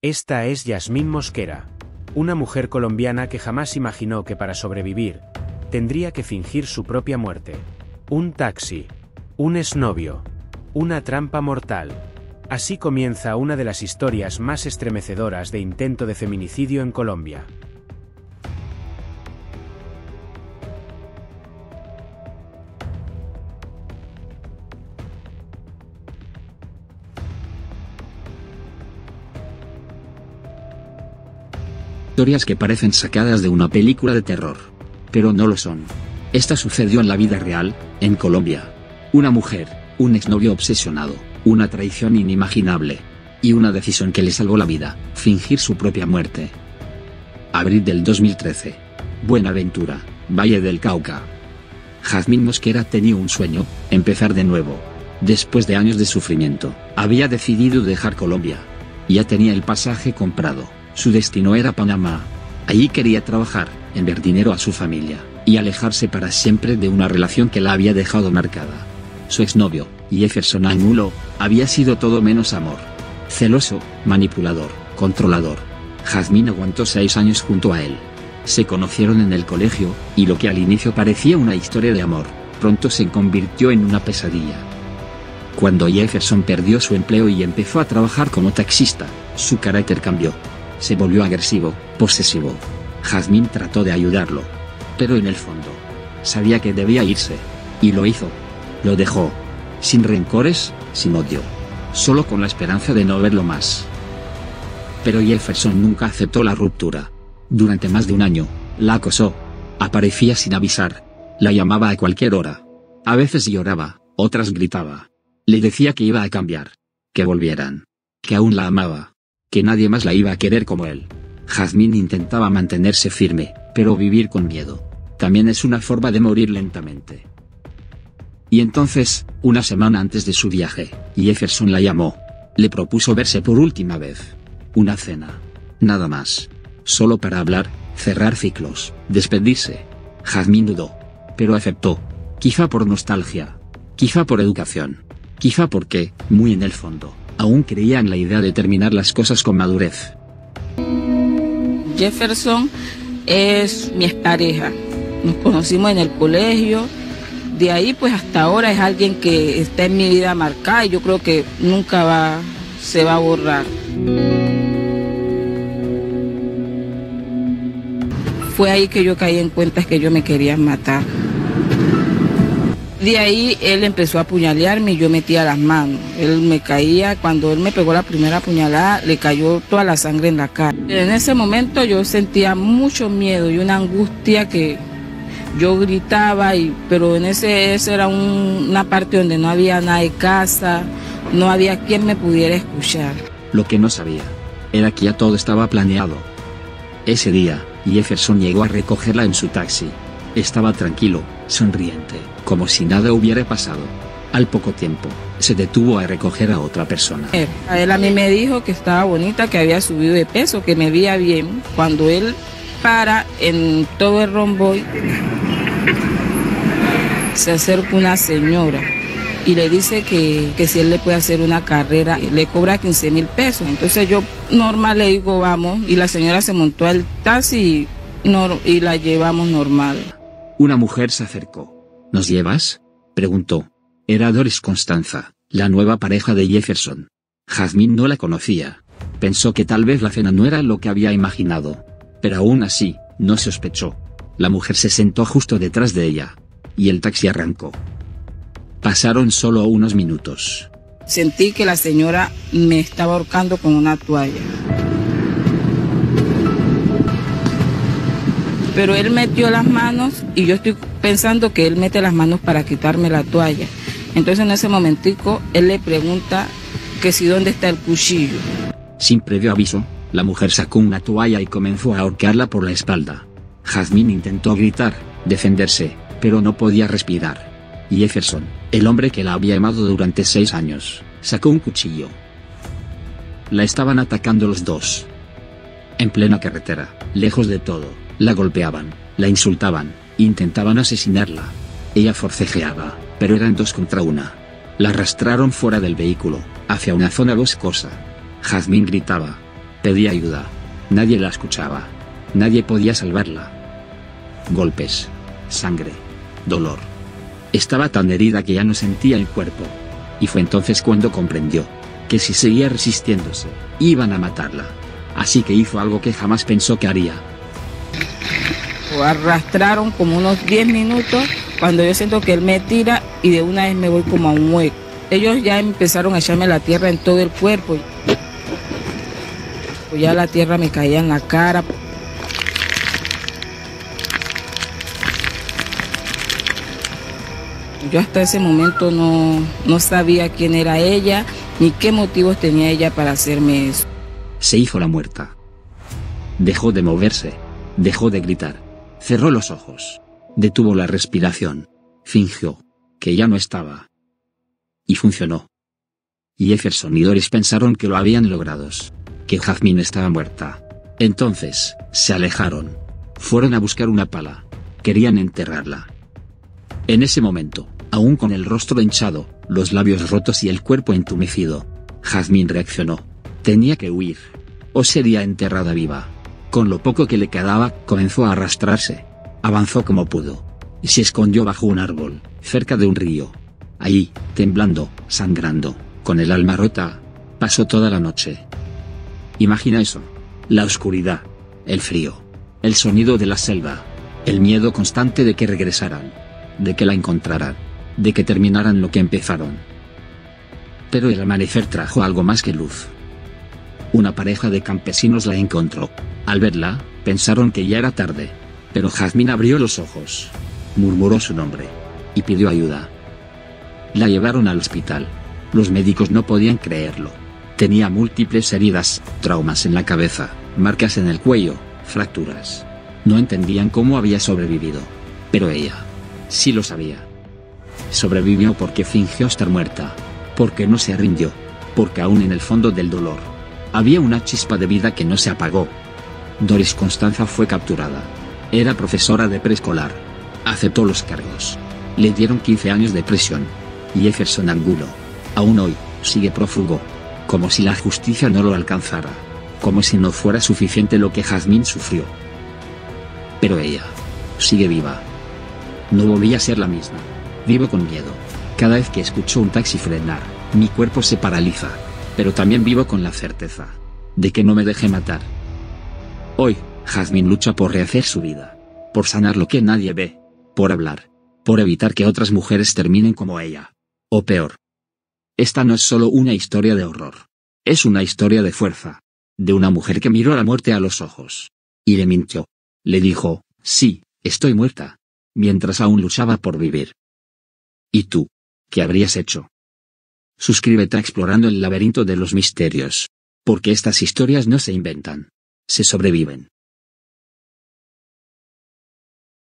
Esta es Yasmín Mosquera, una mujer colombiana que jamás imaginó que para sobrevivir, tendría que fingir su propia muerte. Un taxi, un exnovio, una trampa mortal. Así comienza una de las historias más estremecedoras de intento de feminicidio en Colombia. Historias que parecen sacadas de una película de terror. Pero no lo son. Esta sucedió en la vida real, en Colombia. Una mujer, un exnovio obsesionado, una traición inimaginable. Y una decisión que le salvó la vida, fingir su propia muerte. Abril del 2013. Buenaventura, Valle del Cauca. Yasmín Mosquera tenía un sueño, empezar de nuevo. Después de años de sufrimiento, había decidido dejar Colombia. Ya tenía el pasaje comprado. Su destino era Panamá. Allí quería trabajar, enviar dinero a su familia, y alejarse para siempre de una relación que la había dejado marcada. Su exnovio, Jefferson Angulo, había sido todo menos amor. Celoso, manipulador, controlador. Yasmín aguantó 6 años junto a él. Se conocieron en el colegio, y lo que al inicio parecía una historia de amor, pronto se convirtió en una pesadilla. Cuando Jefferson perdió su empleo y empezó a trabajar como taxista, su carácter cambió. Se volvió agresivo, posesivo. Yasmín trató de ayudarlo. Pero en el fondo, sabía que debía irse. Y lo hizo. Lo dejó. Sin rencores, sin odio. Solo con la esperanza de no verlo más. Pero Jefferson nunca aceptó la ruptura. Durante más de un año, la acosó. Aparecía sin avisar. La llamaba a cualquier hora. A veces lloraba, otras gritaba. Le decía que iba a cambiar. Que volvieran. Que aún la amaba. Que nadie más la iba a querer como él. Yasmín intentaba mantenerse firme, pero vivir con miedo también es una forma de morir lentamente. Y entonces, una semana antes de su viaje, Jefferson la llamó. Le propuso verse por última vez. Una cena. Nada más. Solo para hablar, cerrar ciclos, despedirse. Yasmín dudó. Pero aceptó. Quizá por nostalgia. Quizá por educación. Quizá porque, muy en el fondo, aún creía en la idea de terminar las cosas con madurez. Jefferson es mi expareja. Nos conocimos en el colegio. De ahí pues hasta ahora es alguien que está en mi vida marcada y yo creo que nunca se va a borrar. Fue ahí que yo caí en cuenta que yo me quería matar. De ahí él empezó a apuñalearme y yo metía las manos. Él me caía, cuando él me pegó la primera puñalada, le cayó toda la sangre en la cara. En ese momento yo sentía mucho miedo y una angustia que yo gritaba, pero en esa era una parte donde no había nada de casa, no había quien me pudiera escuchar. Lo que no sabía era que ya todo estaba planeado. Ese día, Jefferson llegó a recogerla en su taxi. Estaba tranquilo, sonriente, como si nada hubiera pasado. Al poco tiempo, se detuvo a recoger a otra persona. Él a mí me dijo que estaba bonita, que había subido de peso, que me veía bien. Cuando él para en todo el romboy, se acerca una señora y le dice que si él le puede hacer una carrera, le cobra 15,000 pesos. Entonces yo normal le digo vamos, y la señora se montó al taxi y la llevamos normal. Una mujer se acercó. ¿Nos llevas?, preguntó. Era Doris Constanza, la nueva pareja de Jefferson. Yasmín no la conocía. Pensó que tal vez la cena no era lo que había imaginado. Pero aún así, no sospechó. La mujer se sentó justo detrás de ella. Y el taxi arrancó. Pasaron solo unos minutos. Sentí que la señora me estaba ahorcando con una toalla. Pero él metió las manos y yo estoy pensando que él mete las manos para quitarme la toalla. Entonces en ese momentico él le pregunta que si dónde está el cuchillo. Sin previo aviso, la mujer sacó una toalla y comenzó a ahorcarla por la espalda. Yasmín intentó gritar, defenderse, pero no podía respirar. Jefferson, el hombre que la había amado durante 6 años, sacó un cuchillo. La estaban atacando los dos. En plena carretera, lejos de todo. La golpeaban, la insultaban, intentaban asesinarla. Ella forcejeaba, pero eran 2 contra 1. La arrastraron fuera del vehículo, hacia una zona boscosa. Yasmín gritaba. Pedía ayuda. Nadie la escuchaba. Nadie podía salvarla. Golpes. Sangre. Dolor. Estaba tan herida que ya no sentía el cuerpo. Y fue entonces cuando comprendió que si seguía resistiéndose, iban a matarla. Así que hizo algo que jamás pensó que haría. Lo arrastraron como unos 10 minutos cuando yo siento que él me tira y de una vez me voy como a un hueco. Ellos ya empezaron a echarme la tierra en todo el cuerpo. Ya la tierra me caía en la cara. Yo hasta ese momento no sabía quién era ella ni qué motivos tenía ella para hacerme eso. Se hizo la muerta. Dejó de moverse. Dejó de gritar. Cerró los ojos. Detuvo la respiración. Fingió que ya no estaba. Y funcionó. Jefferson y Doris pensaron que lo habían logrado. Que Jazmín estaba muerta. Entonces, se alejaron. Fueron a buscar una pala. Querían enterrarla. En ese momento, aún con el rostro hinchado, los labios rotos y el cuerpo entumecido, Jazmín reaccionó. Tenía que huir. O sería enterrada viva. Con lo poco que le quedaba, comenzó a arrastrarse. Avanzó como pudo. Y se escondió bajo un árbol, cerca de un río. Ahí, temblando, sangrando, con el alma rota, pasó toda la noche. Imagina eso. La oscuridad, el frío, el sonido de la selva, el miedo constante de que regresaran, de que la encontraran, de que terminaran lo que empezaron. Pero el amanecer trajo algo más que luz. Una pareja de campesinos la encontró. Al verla, pensaron que ya era tarde. Pero Jazmín abrió los ojos, murmuró su nombre, y pidió ayuda. La llevaron al hospital. Los médicos no podían creerlo. Tenía múltiples heridas, traumas en la cabeza, marcas en el cuello, fracturas. No entendían cómo había sobrevivido. Pero ella sí lo sabía. Sobrevivió porque fingió estar muerta, porque no se rindió, porque aún en el fondo del dolor había una chispa de vida que no se apagó. Doris Constanza fue capturada. Era profesora de preescolar. Aceptó los cargos. Le dieron 15 años de prisión. Jefferson Angulo, aún hoy, sigue prófugo. Como si la justicia no lo alcanzara. Como si no fuera suficiente lo que Jazmín sufrió. Pero ella sigue viva. No volví a ser la misma. Vivo con miedo. Cada vez que escucho un taxi frenar, mi cuerpo se paraliza. Pero también vivo con la certeza de que no me dejé matar. Hoy, Jazmín lucha por rehacer su vida. Por sanar lo que nadie ve. Por hablar. Por evitar que otras mujeres terminen como ella. O peor. Esta no es solo una historia de horror. Es una historia de fuerza. De una mujer que miró a la muerte a los ojos. Y le mintió. Le dijo, sí, estoy muerta. Mientras aún luchaba por vivir. ¿Y tú? ¿Qué habrías hecho? Suscríbete a Explorando el laberinto de los misterios. Porque estas historias no se inventan. Se sobreviven.